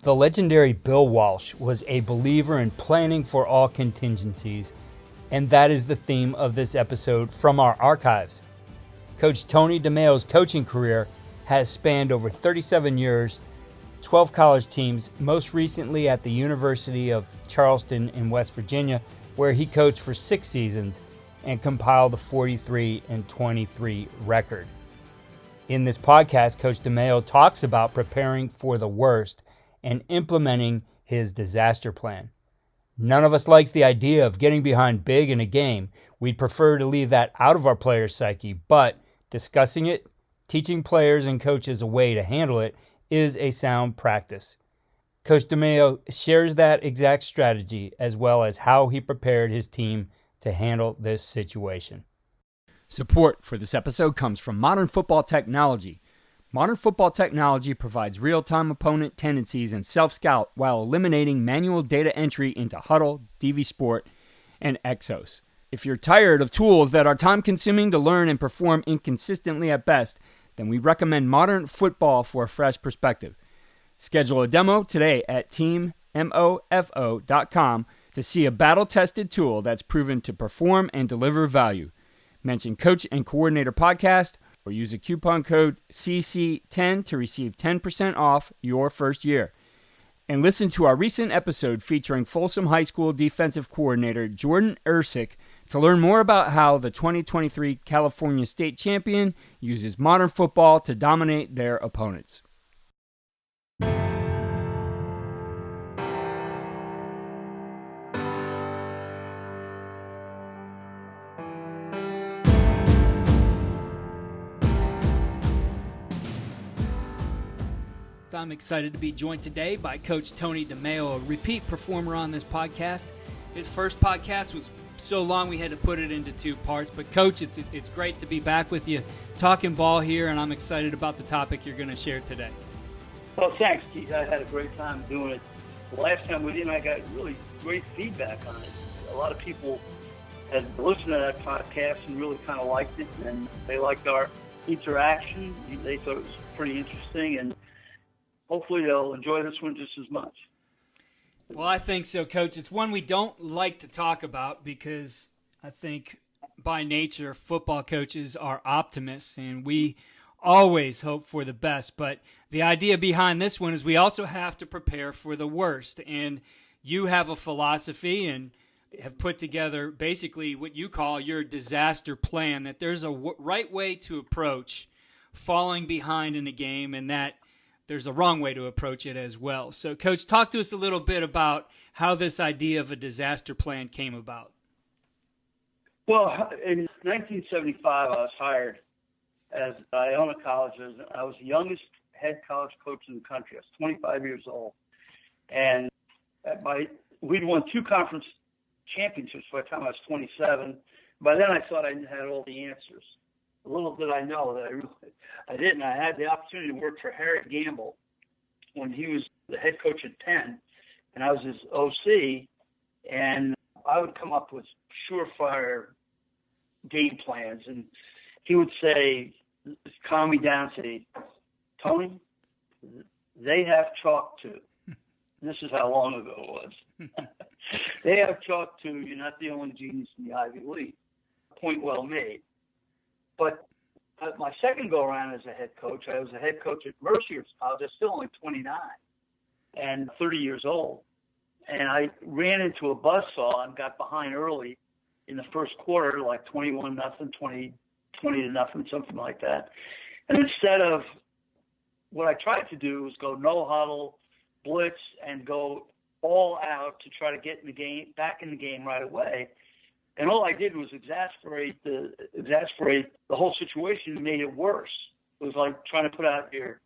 The legendary Bill Walsh was a believer in planning for all contingencies, and that is the theme of this episode from our archives. Coach Tony DeMeo's coaching career has spanned over 37 years, 12 college teams, most recently at the University of Charleston in West Virginia, where he coached for 6 seasons and compiled the 43-23 record. In this podcast, Coach DeMeo talks about preparing for the worst and implementing his disaster plan. None of us likes the idea of getting behind big in a game. We'd prefer to leave that out of our players' psyche, but discussing it, teaching players and coaches a way to handle it is a sound practice. Coach DeMeo shares that exact strategy as well as how he prepared his team to handle this situation. Support for this episode comes from Modern Football Technology. Modern Football Technology provides real-time opponent tendencies and self-scout while eliminating manual data entry into Huddle, DV Sport, and Exos. If you're tired of tools that are time-consuming to learn and perform inconsistently at best, then we recommend Modern Football for a fresh perspective. Schedule a demo today at teammofo.com to see a battle-tested tool that's proven to perform and deliver value. Mention Coach and Coordinator Podcast or use the coupon code CC10 to receive 10% off your first year. And listen to our recent episode featuring Folsom High School defensive coordinator Jordan Ersick to learn more about how the 2023 California State Champion uses modern football to dominate their opponents. I'm excited to be joined today by Coach Tony DeMeo, a repeat performer on this podcast. His first podcast was so long we had to put it into 2 parts. But, Coach, it's great to be back with you talking ball here, and I'm excited about the topic you're going to share today. Well, thanks, Keith. I had a great time doing it. The last time we did, I got really great feedback on it. A lot of people had listened to that podcast and really kind of liked it, and they liked our interaction. They thought it was pretty interesting, and hopefully they'll enjoy this one just as much. Well, I think so, Coach. It's one we don't like to talk about because I think by nature football coaches are optimists and we always hope for the best. But the idea behind this one is we also have to prepare for the worst. And you have a philosophy and have put together basically what you call your disaster plan, that there's a right way to approach falling behind in a game and that there's a wrong way to approach it as well. So, Coach, talk to us a little bit about how this idea of a disaster plan came about. Well, in 1975, I was hired as Iona College. I was the youngest head college coach in the country. I was 25 years old. And we'd won 2 conference championships by the time I was 27. By then, I thought I had all the answers. Little did I know that I didn't. I had the opportunity to work for Harry Gamble when he was the head coach at Penn, and I was his OC, and I would come up with surefire game plans, and he would say, calm me down, say, Tony, they have chalk too. This is how long ago it was. They have chalk too. You're not the only genius in the Ivy League. Point well made. But my second go-around as a head coach, I was a head coach at Mercyhurst College. I was still only 29 and 30 years old. And I ran into a buzzsaw and got behind early in the first quarter, like 21-0, 20-0, something like that. And instead of what I tried to do was go no huddle, blitz, and go all out to try to get in the game, back in the game right away. And all I did was exasperate the whole situation and made it worse. It was like trying to put out your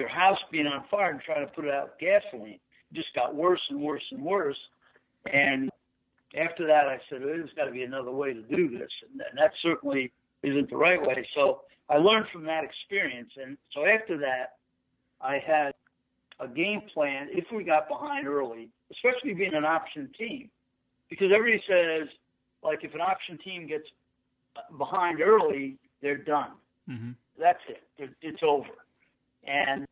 house being on fire and trying to put out gasoline. It just got worse and worse and worse. And after that, I said, there's got to be another way to do this. And that certainly isn't the right way. So I learned from that experience. And so after that, I had a game plan if we got behind early, especially being an option team. Because everybody says, like, if an option team gets behind early, they're done. Mm-hmm. That's it. It's over. And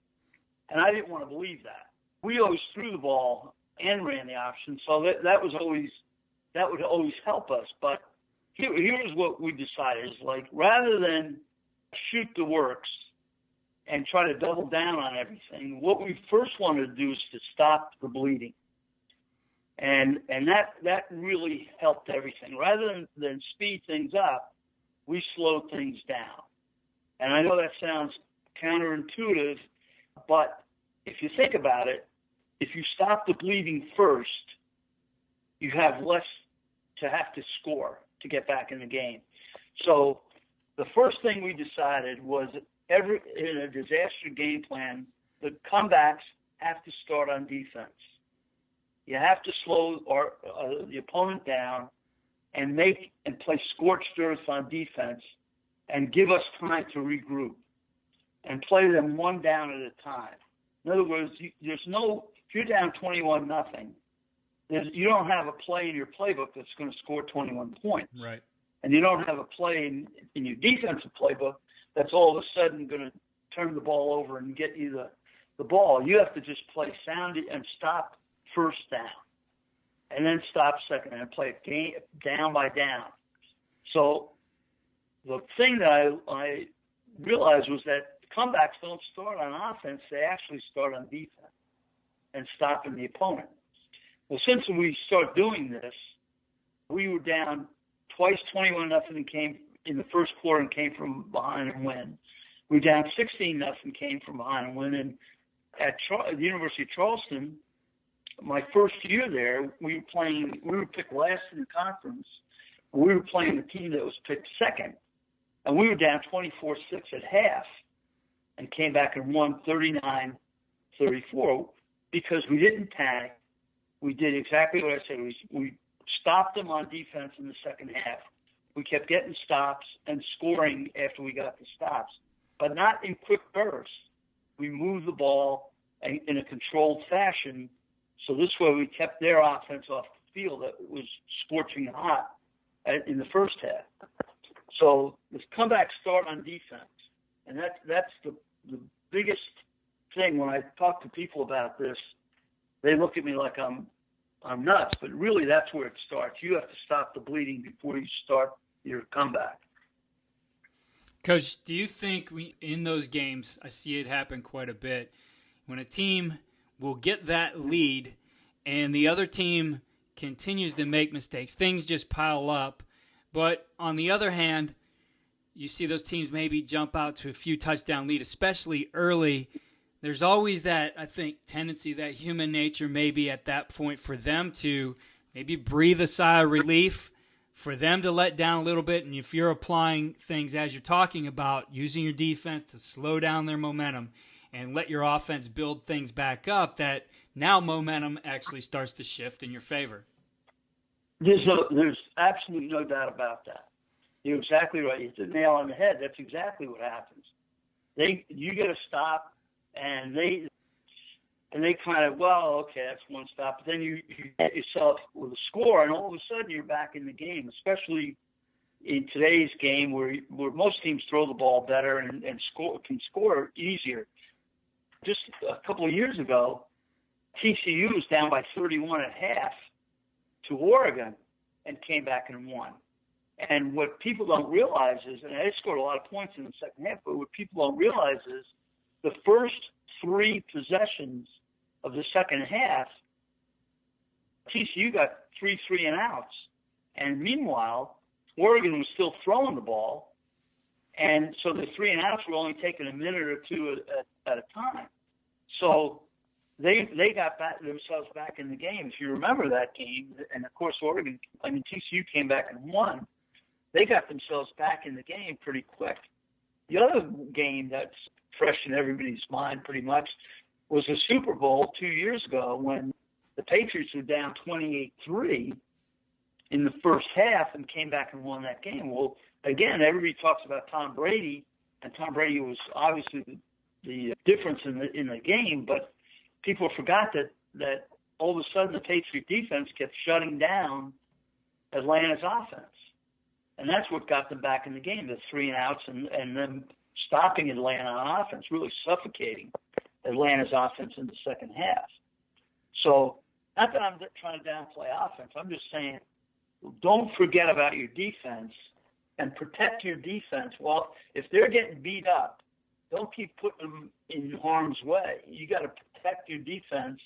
And I didn't want to believe that. We always threw the ball and ran the option, so that would always help us. But here's what we decided: is like, rather than shoot the works and try to double down on everything, what we first wanted to do is to stop the bleeding. And that really helped everything. Rather than speed things up, we slowed things down. And I know that sounds counterintuitive, but if you think about it, if you stop the bleeding first, you have less to have to score to get back in the game. So the first thing we decided was in a disaster game plan, the comebacks have to start on defense. You have to slow the opponent down and play scorched earth on defense and give us time to regroup and play them one down at a time. In other words, if you're down 21-0, you don't have a play in your playbook that's going to score 21 points. Right. And you don't have a play in your defensive playbook that's all of a sudden going to turn the ball over and get you the ball. You have to just play sound and stop first down, and then stop second, and play game down by down. So the thing that I realized was that comebacks don't start on offense; they actually start on defense and stopping the opponent. Well, since we started doing this, we were down twice, 21-0, and came in the first quarter and came from behind and win. We were down 16-0, came from behind and win. And at the University of Charleston, my first year there, we were picked last in the conference. We were playing the team that was picked second. And we were down 24-6 at half and came back and won 39-34 because we didn't panic. We did exactly what I said. We stopped them on defense in the second half. We kept getting stops and scoring after we got the stops, but not in quick bursts. We moved the ball in a controlled fashion, so this way we kept their offense off the field that was scorching hot in the first half. So the comebacks start on defense, and that's the biggest thing. When I talk to people about this, they look at me like I'm nuts, but really that's where it starts. You have to stop the bleeding before you start your comeback. Coach, do you think in those games, I see it happen quite a bit, when a team will get that lead and the other team continues to make mistakes, things just pile up, but on the other hand, you see those teams maybe jump out to a few touchdown lead, especially early. There's always that, I think, tendency, that human nature maybe at that point for them to maybe breathe a sigh of relief, for them to let down a little bit. And if you're applying things as you're talking about, using your defense to slow down their momentum and let your offense build things back up, that now momentum actually starts to shift in your favor. There's absolutely no doubt about that. You're exactly right. You hit the nail on the head. That's exactly what happens. You get a stop, and they kind of, well, okay, that's one stop. But then you get yourself with a score, and all of a sudden you're back in the game, especially in today's game where most teams throw the ball better and can score easier. Just a couple of years ago, TCU was down by 31 at half to Oregon and came back and won. And what people don't realize is, and they scored a lot of points in the second half, but what people don't realize is the first three possessions of the second half, TCU got 3 3-and-outs. And meanwhile, Oregon was still throwing the ball. And so the 3-and-outs were only taking a minute or two at a time. So they got themselves back in the game. If you remember that game, and of course TCU came back and won, they got themselves back in the game pretty quick. The other game that's fresh in everybody's mind pretty much was the Super Bowl 2 years ago when the Patriots were down 28-3 in the first half and came back and won that game. Well, again, everybody talks about Tom Brady, and Tom Brady was obviously the difference in the game, but people forgot that all of a sudden the Patriot defense kept shutting down Atlanta's offense. And that's what got them back in the game, the 3-and-outs and them stopping Atlanta on offense, really suffocating. Atlanta's offense in the second half. So not that I'm trying to downplay offense. I'm just saying don't forget about your defense and protect your defense. Well, if they're getting beat up, don't keep putting them in harm's way. You got to protect your defense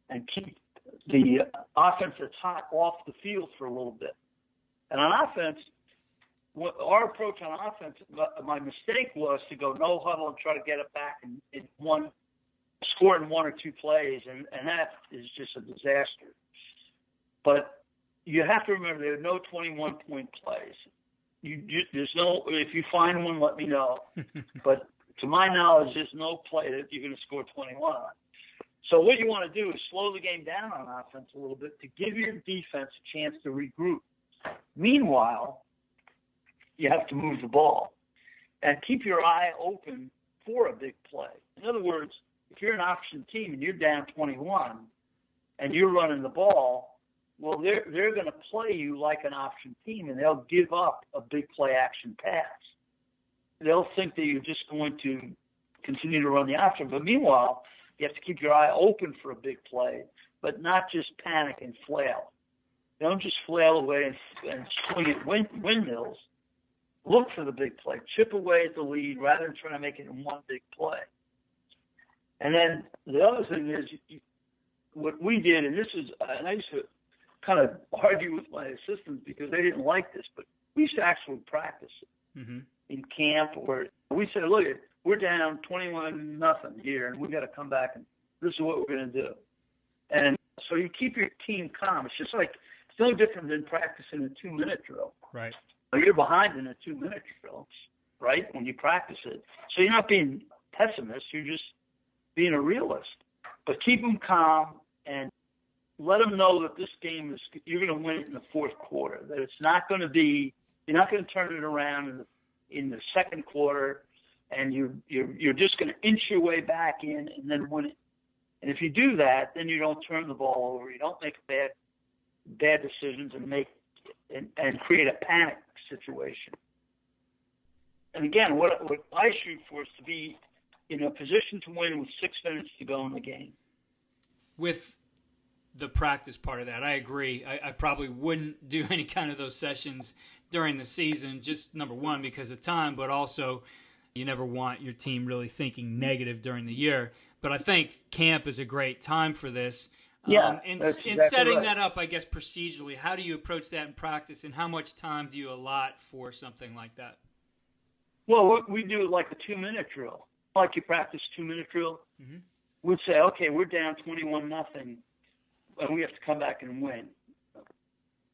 and keep the offense that's hot off the field for a little bit. And on offense, our approach on offense, my mistake was to go no huddle and try to get it back in score in 1 or 2 plays, and that is just a disaster. But you have to remember there are no 21-point plays. There's no. If you find one, let me know. But to my knowledge, there's no play that you're going to score 21 on. So what you want to do is slow the game down on offense a little bit to give your defense a chance to regroup. Meanwhile, you have to move the ball and keep your eye open for a big play. In other words, if you're an option team and you're down 21 and you're running the ball, well, they're going to play you like an option team, and they'll give up a big play action pass. They'll think that you're just going to continue to run the option. But meanwhile, you have to keep your eye open for a big play, but not just panic and flail. Don't just flail away and swing at windmills. Look for the big play. Chip away at the lead rather than trying to make it in one big play. And then the other thing is what we did, and I used to kind of argue with my assistants because they didn't like this, but we used to actually practice it in camp, where we said, look, we're down 21-0 here, and we got to come back, and this is what we're going to do. And so you keep your team calm. It's just like, it's no different than practicing a 2-minute drill. Right. You're behind in a 2-minute drill, right, when you practice it. So you're not being pessimist. You're just being a realist. But keep them calm and let them know that this game you're going to win it in the fourth quarter, that it's not going to be, you're not going to turn it around in the second quarter, and you're just going to inch your way back in and then win it. And if you do that, then you don't turn the ball over. You don't make bad decisions and create a panic situation. And again, what I shoot for is to be in a position to win with 6 minutes to go in the game. With the practice part of that, I agree. I probably wouldn't do any kind of those sessions during the season, just number one, because of time, but also you never want your team really thinking negative during the year. But I think camp is a great time for this. Yeah, in exactly setting right. that up, I guess, procedurally, how do you approach that in practice, and how much time do you allot for something like that? Well, we do like a 2-minute drill. Like you practice 2-minute drill. Mm-hmm. We'd say, okay, we're down 21-0, and we have to come back and win.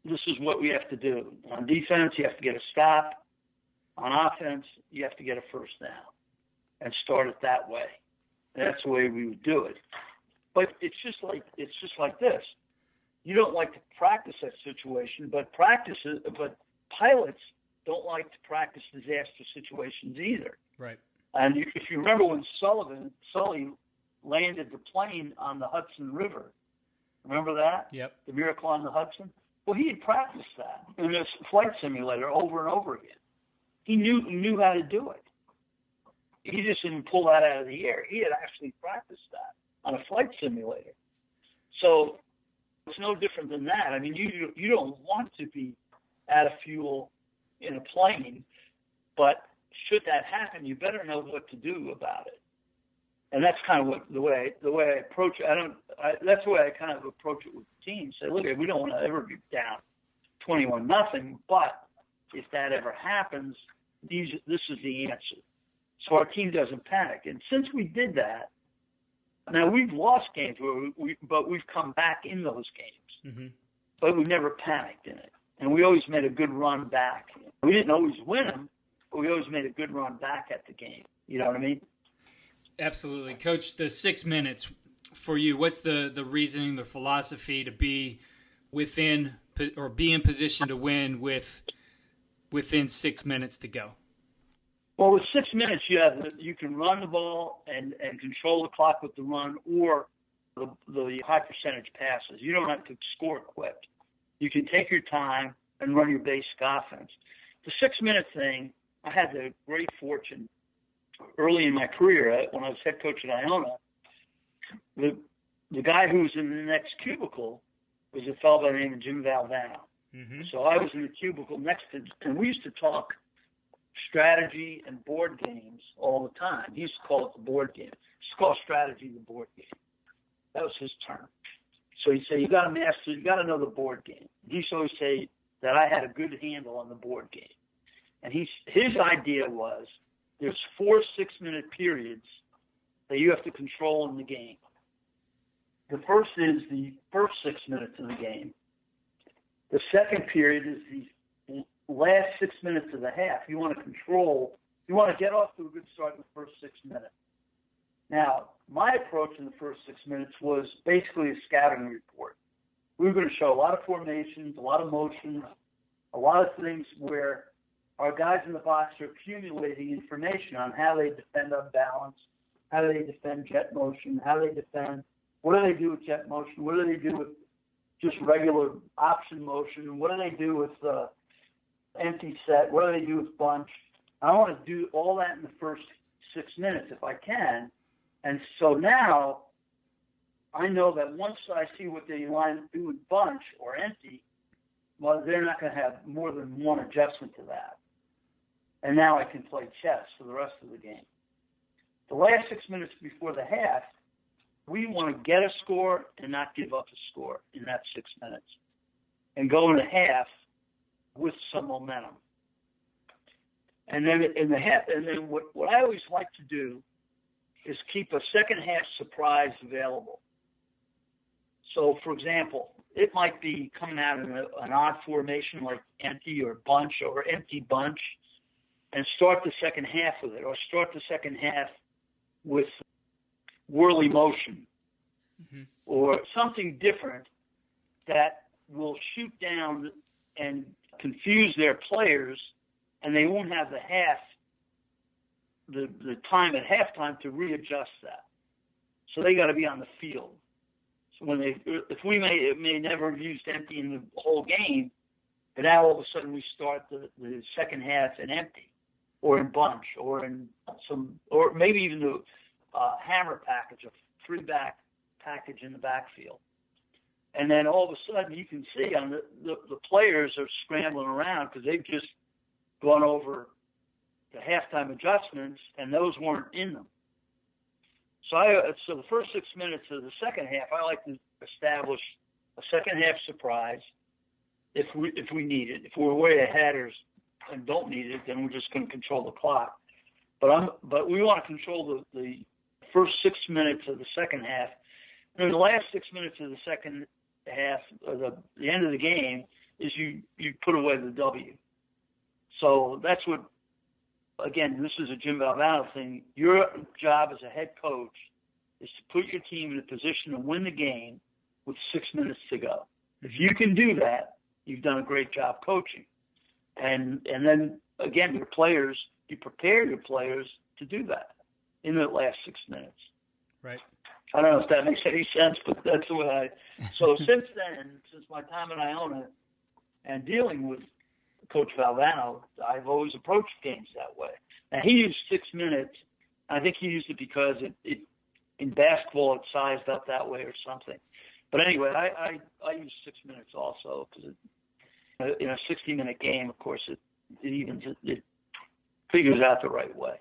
This is what we have to do. On defense, you have to get a stop. On offense, you have to get a first down and start it that way. And that's the way we would do it. But it's just like this. You don't like to practice that situation, but pilots don't like to practice disaster situations either. Right. And if you remember when Sully landed the plane on the Hudson River, remember that? Yep. The Miracle on the Hudson? Well, he had practiced that in a flight simulator over and over again. He knew how to do it. He just didn't pull that out of the air. He had actually practiced that on a flight simulator. So it's no different than that. I mean, you don't want to be out of fuel in a plane, but should that happen, you better know what to do about it. And that's kind of the way I approach it. That's the way I kind of approach it with the team. Say, look, we don't want to ever be down 21-0, but if that ever happens, this is the answer. So our team doesn't panic. And since we did that, now we've lost games, but we've come back in those games. Mm-hmm. But we never panicked in it. And we always made a good run back. We didn't always win them, but we always made a good run back at the game. You know what I mean? Absolutely. Coach, the 6 minutes for you, what's the reasoning, the philosophy to be within or be in position to win within 6 minutes to go? Well, with 6 minutes, you can run the ball and control the clock with the run or the high percentage passes. You don't have to score quick. You can take your time and run your basic offense. The 6-minute thing, I had the great fortune early in my career when I was head coach at Iona the guy who was in the next cubicle was a fellow by the name of Jim Valvano. Mm-hmm. So I was in the cubicle next to, and we used to talk strategy and board games all the time. He used to call it the board game. He used to call strategy the board game. That was his term. So he'd say, you got to know the board game. He used to always say that I had a good handle on the board game. And his idea was there's 4 6-minute periods that you have to control in the game. The first is the first 6 minutes of the game. The second period is the last 6 minutes of the half. You want to control, you want to get off to a good start in the first 6 minutes. Now, my approach in the first 6 minutes was basically a scouting report. We were going to show a lot of formations, a lot of motions, a lot of things where our guys in the box are accumulating information on how they defend unbalanced, how do they defend jet motion, how do they defend, what do they do with jet motion, what do they do with just regular option motion, what do they do with empty set, what do they do with bunch. I want to do all that in the first 6 minutes if I can. And so now I know that once I see what they line do with bunch or empty, well, they're not going to have more than one adjustment to that. And now I can play chess for the rest of the game. The last 6 minutes before the half, we want to get a score and not give up a score in that 6 minutes and go in the half with some momentum. And then in the half, and then what I always like to do is keep a second half surprise available. So, for example, it might be coming out in an odd formation like empty or bunch or empty bunch, and start the second half with it, or start the second half with whirly motion, mm-hmm. or something different that will shoot down and confuse their players, and they won't have the time at halftime to readjust that. So they got to be on the field. So if we may never have used empty in the whole game, but now all of a sudden we start the second half in empty, or in bunch, or in or maybe even the hammer package, a 3-back package in the backfield. And then all of a sudden you can see on the players are scrambling around because they've just gone over the halftime adjustments, and those weren't in them. So the first 6 minutes of the second half, I like to establish a second half surprise if we need it. If we're way ahead and don't need it, then we're just going to control the clock. But we want to control the first 6 minutes of the second half. And then the last 6 minutes of the second half, or the end of the game, is you put away the W. So that's what, again, this is a Jim Valvano thing. Your job as a head coach is to put your team in a position to win the game with 6 minutes to go. If you can do that, you've done a great job coaching. And then, again, you prepare your players to do that in the last 6 minutes. Right. I don't know if that makes any sense, but that's the way So since my time in Iona and dealing with Coach Valvano, I've always approached games that way. Now, he used 6 minutes. I think he used it because it in basketball it's sized up that way or something. But anyway, I use 6 minutes also because in a 60-minute game, of course, it figures out the right way.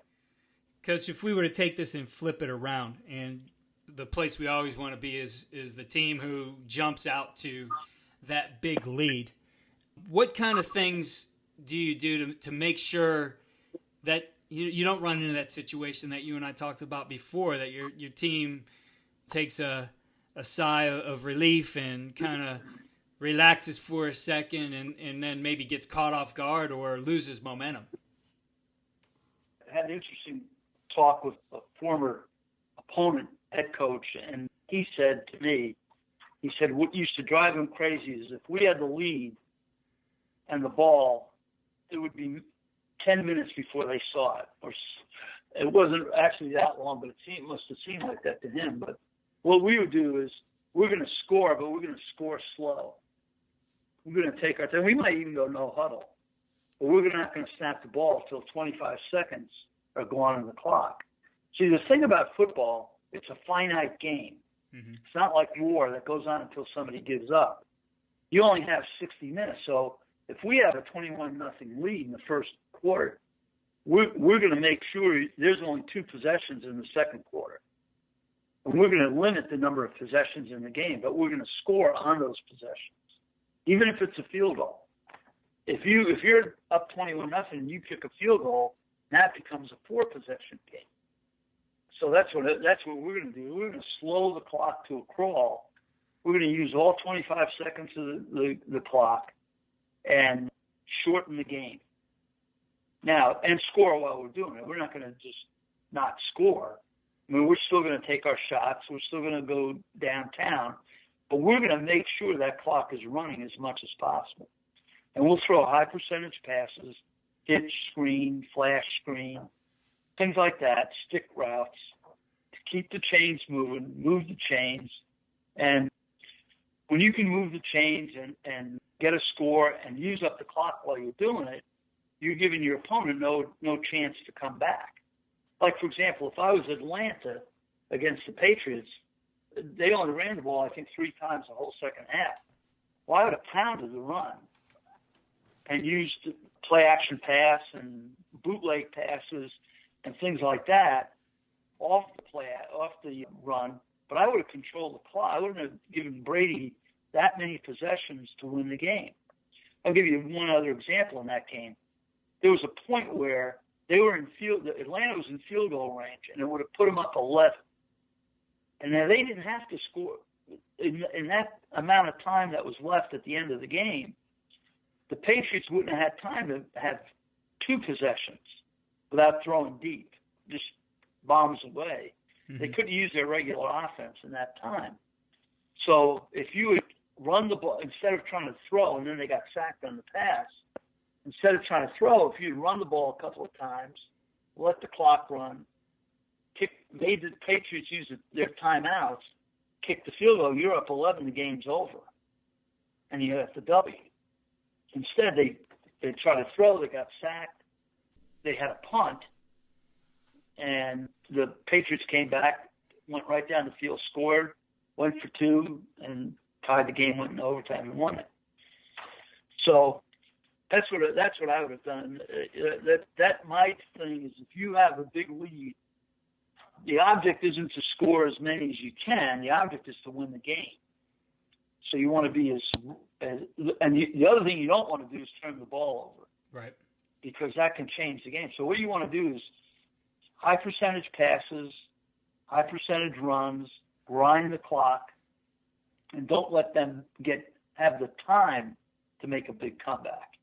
Coach, if we were to take this and flip it around, and the place we always want to be is the team who jumps out to that big lead, what kind of things do you do to make sure that you don't run into that situation that you and I talked about before, that your team takes a sigh of relief and kind of relaxes for a second and then maybe gets caught off guard or loses momentum? I had an interesting talk with a former opponent head coach, and he said to me, what used to drive him crazy is if we had the lead and the ball, it would be 10 minutes before they saw it. Or it wasn't actually that long, but it must have seemed like that to him. But what we would do is we're going to score, but we're going to score slow. We're going to take our time. We might even go no huddle, but we're not going to snap the ball until 25 seconds are gone on the clock. See, the thing about football, it's a finite game. It's not like war that goes on until somebody gives up. You only have 60 minutes. So if we have a 21-0 lead in the first quarter, we're going to make sure there's only 2 possessions in the second quarter. And we're going to limit the number of possessions in the game, but we're going to score on those possessions, even if it's a field goal. If you're up 21-0 and you kick a field goal, that becomes a 4-possession game. So that's what we're going to do. We're going to slow the clock to a crawl. We're going to use all 25 seconds of the clock and shorten the game. Now, and score while we're doing it. We're not going to just not score. I mean, we're still going to take our shots. We're still going to go downtown. But we're going to make sure that clock is running as much as possible. And we'll throw high percentage passes, hitch screen, flash screen, things like that, stick routes, to keep the chains moving, move the chains. And when you can move the chains and get a score and use up the clock while you're doing it, you're giving your opponent no chance to come back. Like, for example, if I was Atlanta against the Patriots, they only ran the ball, I think, 3 times the whole second half. Well, I would have pounded the run and used play-action pass and bootleg passes and things like that off the run, but I would have controlled the clock. I wouldn't have given Brady that many possessions to win the game. I'll give you one other example in that game. There was a point where they were Atlanta was in field goal range, and it would have put them up 11. And now they didn't have to score. In that amount of time that was left at the end of the game, the Patriots wouldn't have had time to have 2 possessions without throwing deep, just bombs away. Mm-hmm. They couldn't use their regular offense in that time. So if you would run the ball, instead of trying to throw, and then they got sacked on the pass, instead of trying to throw, if you'd run the ball a couple of times, let the clock run, made the Patriots use their timeouts, kick the field goal, you're up 11, the game's over. And you have the W. Instead, they tried to throw, they got sacked, they had a punt, and the Patriots came back, went right down the field, scored, went for 2, and tied the game, went in overtime and won it. So that's what I would have done. That my thing is, if you have a big lead, the object isn't to score as many as you can. The object is to win the game. So you want to be the other thing you don't want to do is turn the ball over. Right. Because that can change the game. So what you want to do is high percentage passes, high percentage runs, grind the clock, and don't let them have the time to make a big comeback.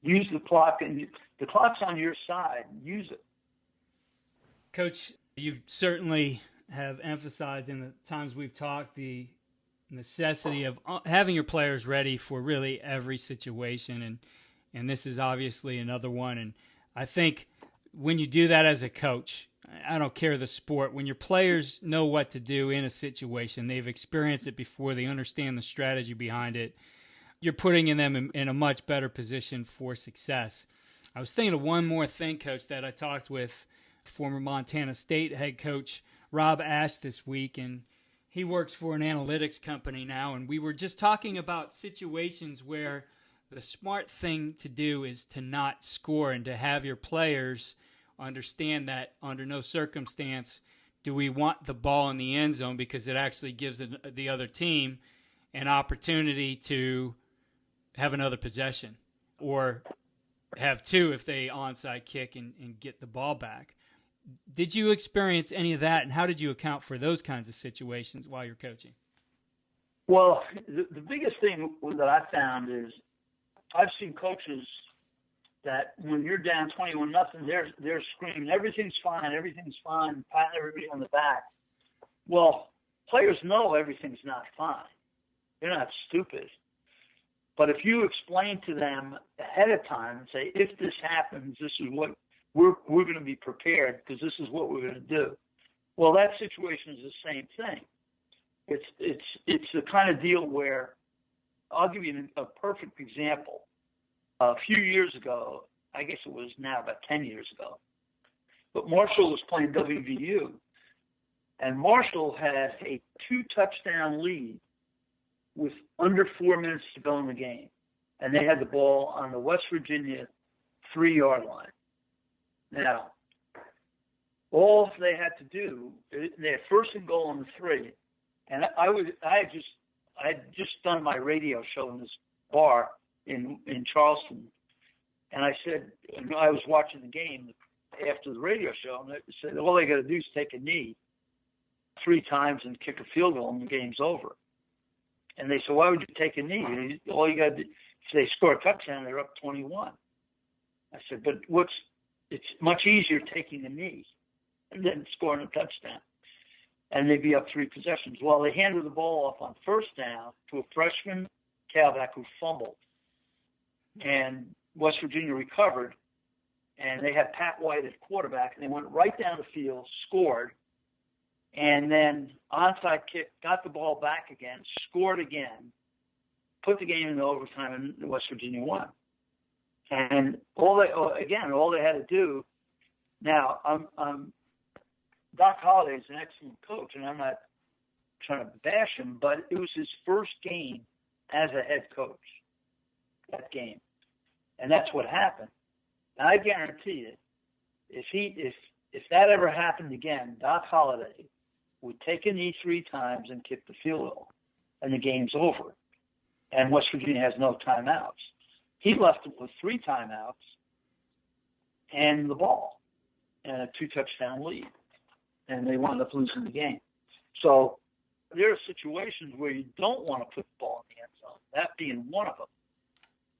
Use the clock, and the clock's on your side. Use it. Coach, you certainly have emphasized in the times we've talked the necessity of having your players ready for really every situation, and this is obviously another one. And I think when you do that as a coach, I don't care the sport, when your players know what to do in a situation, they've experienced it before, they understand the strategy behind it, you're putting them in a much better position for success. I was thinking of one more thing, Coach, that I talked with former Montana State head coach Rob Ash this week, and he works for an analytics company now, and we were just talking about situations where the smart thing to do is to not score and to have your players understand that under no circumstance do we want the ball in the end zone, because it actually gives the other team an opportunity to have another possession or have 2 if they onside kick and get the ball back. Did you experience any of that, and how did you account for those kinds of situations while you're coaching? Well, the biggest thing that I found is I've seen coaches that when you're down 21-0, they're screaming, everything's fine, patting everybody on the back. Well, players know everything's not fine. They're not stupid. But if you explain to them ahead of time and say, if this happens, this is what we're going to be prepared, because this is what we're going to do. Well, that situation is the same thing. It's the kind of deal where, I'll give you a perfect example. A few years ago, I guess it was now about 10 years ago, but Marshall was playing WVU, and Marshall had a 2-touchdown lead with under 4 minutes to go in the game. And they had the ball on the West Virginia 3-yard line. Now, all they had to do, they had first and goal on the 3. And I had just done my radio show in this bar in Charleston. And I said, I was watching the game after the radio show, and I said, all they got to do is take a knee 3 times and kick a field goal, and the game's over. And they said, why would you take a knee? All you got to do, if they score a touchdown, they're up 21. I said, but it's much easier taking a knee than scoring a touchdown. And they'd be up 3 possessions. Well, they handed the ball off on first down to a freshman tailback who fumbled. And West Virginia recovered, and they had Pat White at quarterback, and they went right down the field, scored, and then onside kick, got the ball back again, scored again, put the game into overtime, and West Virginia won. And all they had to do. Now, Doc Holliday is an excellent coach, and I'm not trying to bash him, but it was his first game as a head coach, that game. And that's what happened. And I guarantee you, if that ever happened again, Doc Holliday would take a knee 3 times and kick the field goal, and the game's over. And West Virginia has no timeouts. He left them with 3 timeouts and the ball and a 2-touchdown lead, and they wound up losing the game. So there are situations where you don't want to put the ball in the end zone, that being one of them,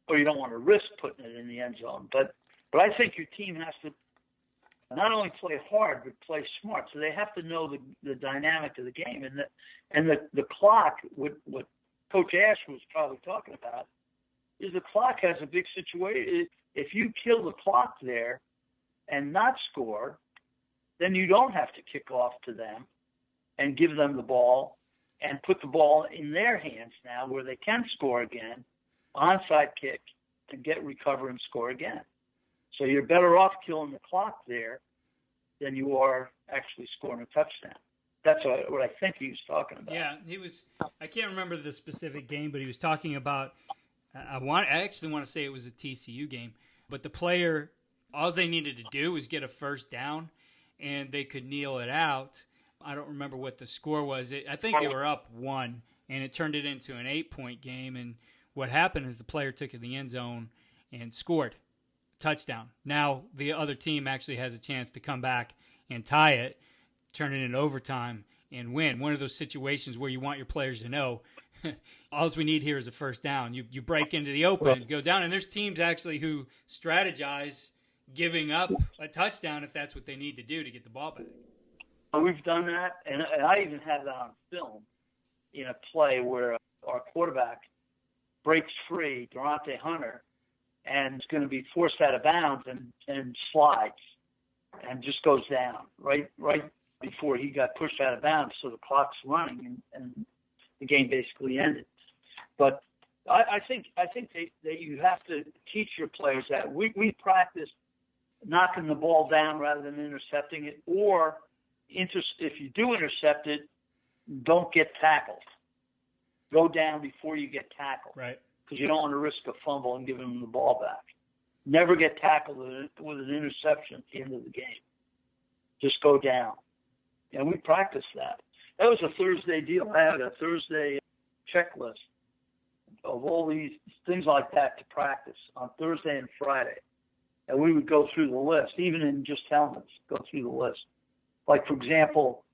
or you don't want to risk putting it in the end zone. But I think your team has to not only play hard but play smart. So they have to know the dynamic of the game and the clock. What Coach Ash was probably talking about is the clock has a big situation. If you kill the clock there and not score, then you don't have to kick off to them and give them the ball and put the ball in their hands now where they can score again, onside kick, to recover and score again. So you're better off killing the clock there than you are actually scoring a touchdown. That's what I think he was talking about. Yeah, he was. I can't remember the specific game, but he was talking about. I actually want to say it was a TCU game, but the player, all they needed to do was get a first down, and they could kneel it out. I don't remember what the score was. I think they were up 1, and it turned it into an 8-point game. And what happened is the player took it in the end zone and scored a touchdown. Now the other team actually has a chance to come back and tie it, turn it into overtime, and win. One of those situations where you want your players to know, all we need here is a first down. You break into the open and go down. And there's teams actually who strategize giving up a touchdown if that's what they need to do to get the ball back. We've done that, and I even have that on film in a play where our quarterback breaks free, Durante Hunter, and is going to be forced out of bounds and slides and just goes down right before he got pushed out of bounds. So the clock's running and the game basically ended. But I think that you have to teach your players that. We practice knocking the ball down rather than intercepting it, or if you do intercept it, don't get tackled. Go down before you get tackled. Right. Because you don't want to risk a fumble and give them the ball back. Never get tackled with an interception at the end of the game. Just go down. And we practiced that. That was a Thursday deal. I had a Thursday checklist of all these things like that to practice on Thursday and Friday. And we would go through the list, even in just helmets, go through the list. Like, for example,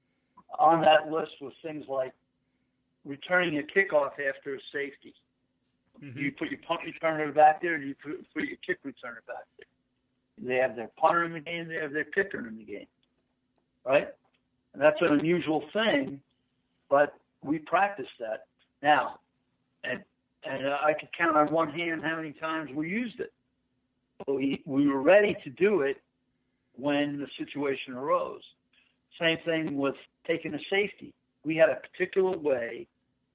on that list was things like returning a kickoff after a safety. Mm-hmm. You put your punt returner back there, and you put your kick returner back there. They have their punter in the game, they have their kicker in the game, right? And that's an unusual thing, but we practiced that. Now, and I could count on one hand how many times we used it. But we were ready to do it when the situation arose. Same thing with taking a safety. We had a particular way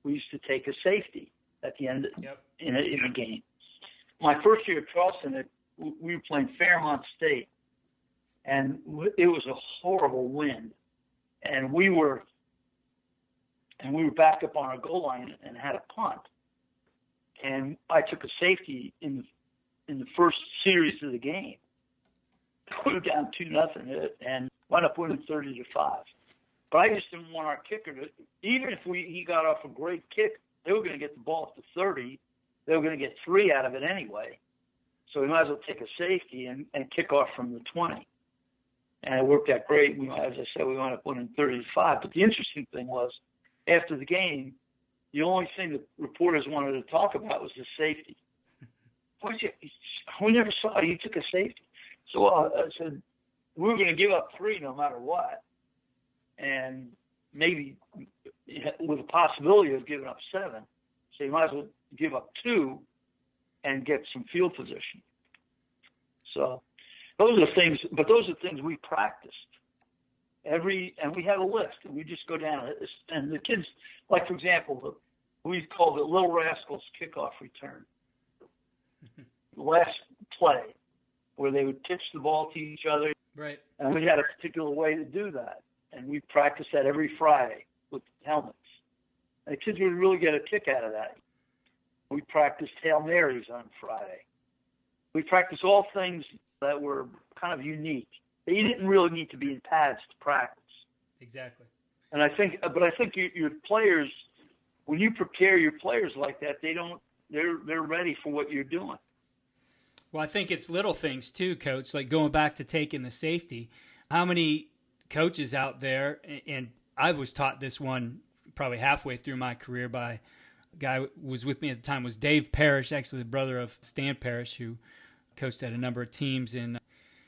we used to take a safety at the end in a game. My first year at Charleston, we were playing Fairmont State, and it was a horrible wind. And we were and we were back up on our goal line and had a punt. And I took a safety in the first series of the game. We were down 2-0 and wound up winning 30-5. But I just didn't want our kicker to, even if he got off a great kick, they were going to get the ball up to 30. They were going to get 3 out of it anyway. So we might as well take a safety and kick off from the 20. And it worked out great. As I said, we wound up winning 30-5. But the interesting thing was, after the game, the only thing that reporters wanted to talk about was the safety. We never saw you took a safety. So I said, we were going to give up 3 no matter what. And maybe with a possibility of giving up 7. So you might as well give up 2 and get some field position. So those are things we practiced. And we had a list, and we just go down it. And the kids, like, for example, we called it Little Rascals Kickoff Return. Last play, where they would pitch the ball to each other. Right. And we had a particular way to do that. And we practiced that every Friday with helmets. And the kids would really get a kick out of that. We practiced Hail Marys on Friday. We practiced all things that were kind of unique. You didn't really need to be in pads to practice. Exactly. And I think your players, when you prepare your players like that, they're ready for what you're doing. Well, I think it's little things too, Coach. Like going back to taking the safety. How many coaches out there, and I was taught this one probably halfway through my career by a guy who was with me at the time, was Dave Parrish, actually the brother of Stan Parrish, who coached at a number of teams in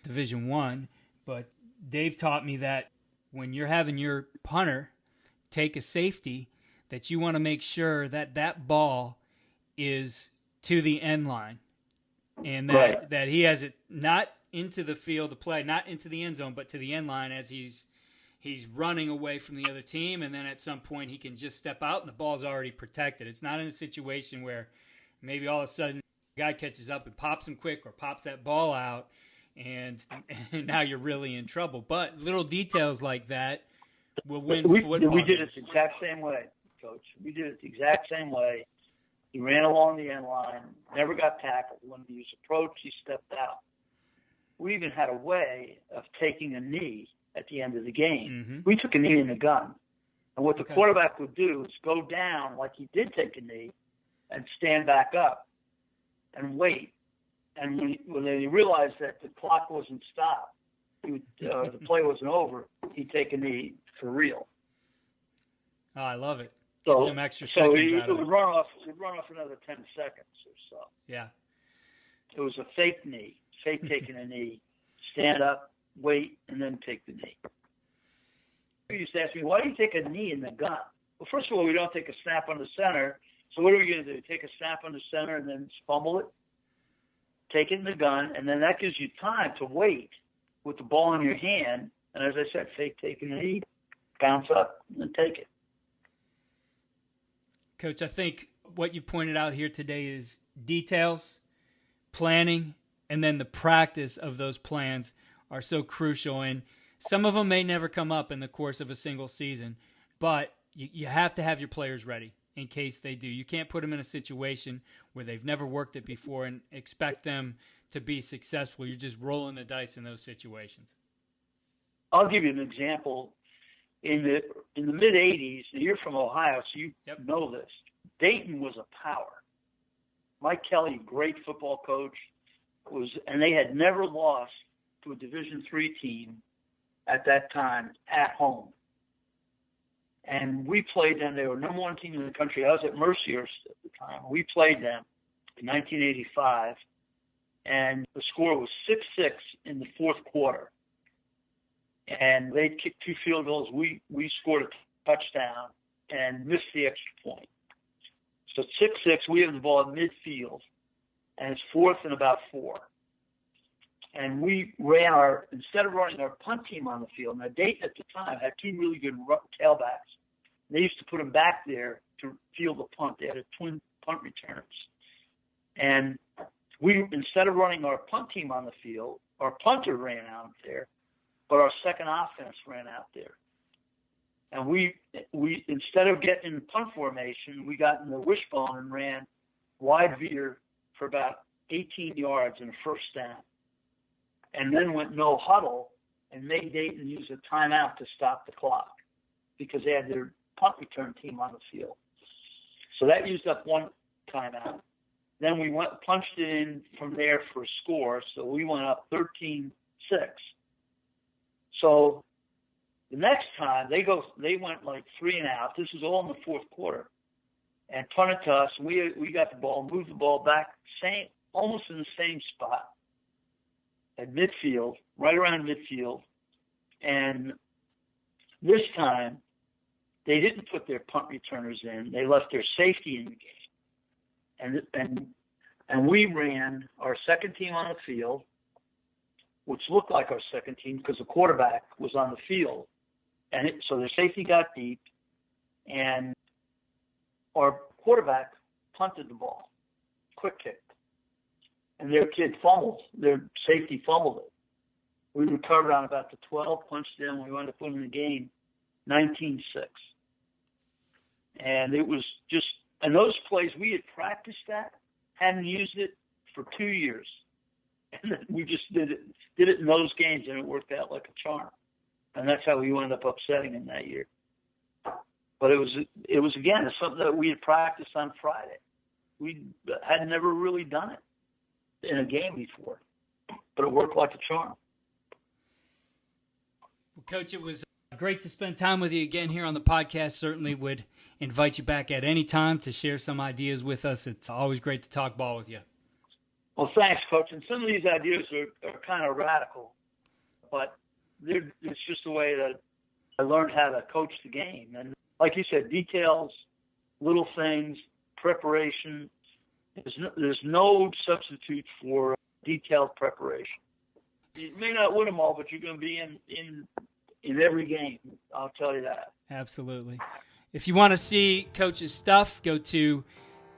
Division I. But Dave taught me that when you're having your punter take a safety, that you want to make sure that that ball is to the end line, and that he has it not into the field of play, not into the end zone, but to the end line as he's running away from the other team, and then at some point he can just step out and the ball's already protected. It's not in a situation where maybe all of a sudden the guy catches up and pops him quick or pops that ball out, and now you're really in trouble. But little details like that will win football. We did it the exact same way, Coach. We did it the exact same way. He ran along the end line, never got tackled. When he was approached, he stepped out. We even had a way of taking a knee at the end of the game. Mm-hmm. We took a knee in the gun. And what the quarterback would do is go down like he did take a knee and stand back up and wait. And when they realized that the clock wasn't stopped, the play wasn't over, he'd take a knee for real. Oh, I love it. So, get some extra seconds out of it. Would run off another 10 seconds or so. Yeah. It was a fake knee, fake taking a knee, stand up, wait, and then take the knee. You used to ask me, why do you take a knee in the gun? Well, first of all, we don't take a snap on the center. So what are we going to do? Take a snap on the center and then fumble it? Take it in the gun, and then that gives you time to wait with the ball in your hand. And as I said, fake taking the knee, bounce up, and then take it. Coach, I think what you pointed out here today is details, planning, and then the practice of those plans are so crucial. And some of them may never come up in the course of a single season, but you have to have your players ready in case they do. You can't put them in a situation where they've never worked it before and expect them to be successful. You're just rolling the dice in those situations. I'll give you an example. In the mid-'80s, you're from Ohio, so you know this. Dayton was a power. Mike Kelly, great football coach, and they had never lost to a Division III team at that time at home. And we played them. They were number 1 team in the country. I was at Mercyhurst at the time. We played them in 1985, and the score was 6-6 in the fourth quarter. And they kicked 2 field goals. We scored a touchdown and missed the extra point. So 6-6, we have the ball at midfield, and it's 4th and about 4. And we ran instead of running our punt team on the field, now Dayton at the time had 2 really good tailbacks. They used to put them back there to field the punt. They had twin punt returners. And instead of running our punt team on the field, our punter ran out there, but our second offense ran out there. And we instead of getting in punt formation, we got in the wishbone and ran wide veer for about 18 yards in a first down. And then went no huddle and made Dayton use a timeout to stop the clock because they had their punt return team on the field. So that used up one timeout. Then we punched it in from there for a score, so we went up 13-6. So the next time they went like 3 and out. This was all in the fourth quarter, and punted to us. We got the ball, moved the ball back, almost in the same spot at midfield, right around midfield. And this time, they didn't put their punt returners in. They left their safety in the game. And we ran our second team on the field, which looked like our second team because the quarterback was on the field. And so their safety got deep, and our quarterback punted the ball, quick kick. And their safety fumbled it. We recovered on about the 12, punched in, we wound up winning the game 19-6. And it was just, and those plays, we had practiced that, hadn't used it for 2 years. And then we just did it in those games, and it worked out like a charm. And that's how we wound up upsetting them that year. But it was again, something that we had practiced on Friday. We had never really done it in a game before, but it worked like a charm. Well, Coach, it was great to spend time with you again here on the podcast. Certainly would invite you back at any time to share some ideas with us. It's always great to talk ball with you. Well, thanks, Coach. And some of these ideas are kind of radical, but it's just the way that I learned how to coach the game. And like you said, details, little things, preparation. There's no substitute for detailed preparation. You may not win them all, but you're going to be in every game. I'll tell you that. Absolutely. If you want to see Coach's stuff, go to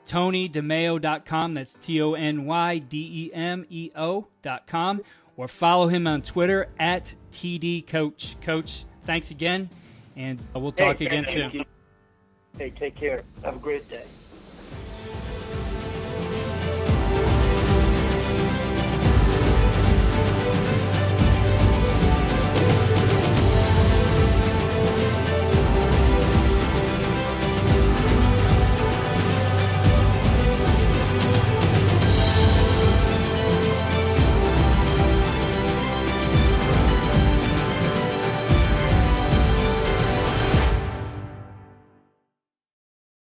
TonyDeMeo.com. That's TonyDemeo.com. Or follow him on Twitter at TDCoach. Coach, thanks again, and we'll talk again soon. Hey, take care. Have a great day.